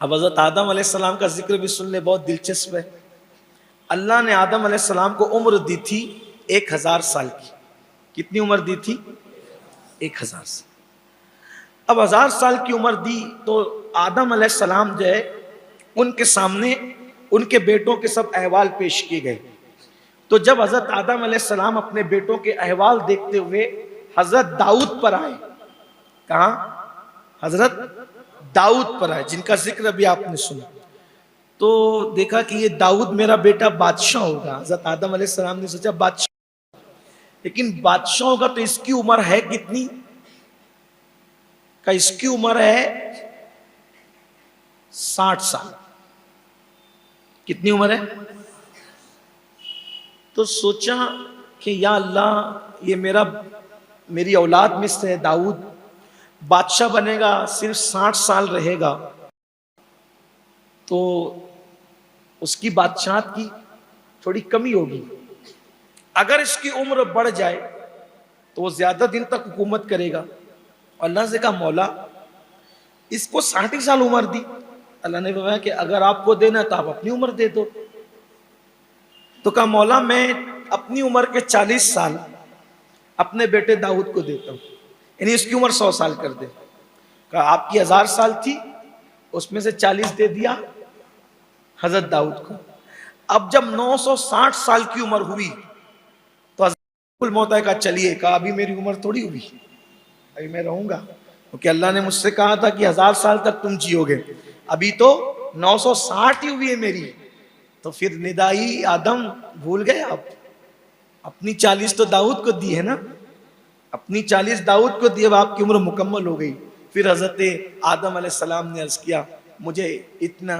اب حضرت آدم علیہ السلام کا ذکر بھی سن لے، بہت دلچسپ ہے۔ اللہ نے آدم علیہ السلام کو عمر دی تھی 1000 سال کی۔ کتنی عمر دی تھی؟ 1000 سال۔ اب 1000 سال کی عمر دی تو آدم علیہ السلام جو ہے ان کے سامنے ان کے بیٹوں کے سب احوال پیش کیے گئے۔ تو جب حضرت آدم علیہ السلام اپنے بیٹوں کے احوال دیکھتے ہوئے حضرت داؤد پر آئے، کہاں؟ حضرت داؤد پر آئے، جن کا ذکر ابھی آپ نے سنا، تو دیکھا کہ یہ داؤد میرا بیٹا بادشاہ ہوگا۔ حضرت آدم علیہ السلام نے سوچا بادشاہ، لیکن بادشاہ ہوگا تو اس کی عمر ہے کتنی؟ کہ اس کی عمر ہے 60 سال۔ کتنی عمر ہے؟ تو سوچا کہ یا اللہ، یہ میری اولاد میں سے داؤد بادشاہ بنے گا، صرف 60 سال رہے گا، تو اس کی بادشاہت کی تھوڑی کمی ہوگی۔ اگر اس کی عمر بڑھ جائے تو وہ زیادہ دن تک حکومت کرے گا۔ اللہ سے کہا مولا اس کو 60 سال عمر دی۔ اللہ نے فرمایا کہ اگر آپ کو دینا تو آپ اپنی عمر دے دو۔ تو کہا مولا میں اپنی عمر کے 40 سال اپنے بیٹے داؤد کو دیتا ہوں، یعنی اس کی عمر 100 سال کر دے۔ کہا آپ کی 1000 سال تھی، اس میں سے 40 دے دیا حضرت داؤد کو۔ اب جب 960 سال کی عمر ہوئی تو حضرت الموت کہا چلیے، کہا ابھی میری عمر تھوڑی ہوئی، ابھی میں رہوں گا، کیونکہ اللہ نے مجھ سے کہا تھا کہ 1000 سال تک تم جیو گے، ابھی تو 960 ہی ہوئی ہے میری۔ تو پھر ندائی آدم بھول گئے آپ، اپنی 40 تو داؤد کو دی ہے نا، اپنی 40 داؤد کو دی، اب آپ کی عمر مکمل ہو گئی۔ پھر حضرت آدم علیہ السلام نے عرض کیا مجھے اتنا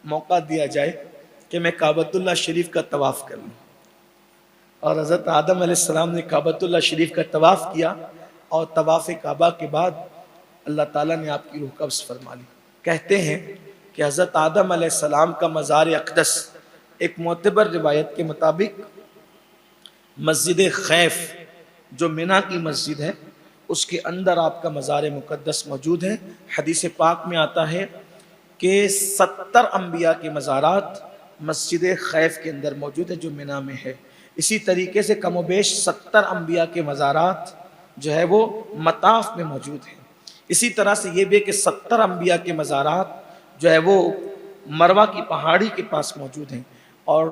موقع دیا جائے کہ میں کعبۃ اللہ شریف کا طواف کر لوں۔ اور حضرت آدم علیہ السلام نے کعبۃ اللہ شریف کا طواف کیا، اور طواف کعبہ کے بعد اللہ تعالیٰ نے آپ کی روح قبض فرما لی۔ کہتے ہیں کہ حضرت آدم علیہ السلام کا مزار اقدس ایک معتبر روایت کے مطابق مسجد خیف جو منی کی مسجد ہے اس کے اندر آپ کا مزار مقدس موجود ہے۔ حدیث پاک میں آتا ہے کہ 70 انبیاء کے مزارات مسجد خیف کے اندر موجود ہے جو منی میں ہے۔ اسی طریقے سے کم و بیش 70 انبیاء کے مزارات جو ہے وہ مطاف میں موجود ہیں۔ اسی طرح سے یہ بھی کہ 70 انبیاء کے مزارات جو ہے وہ مروہ کی پہاڑی کے پاس موجود ہیں۔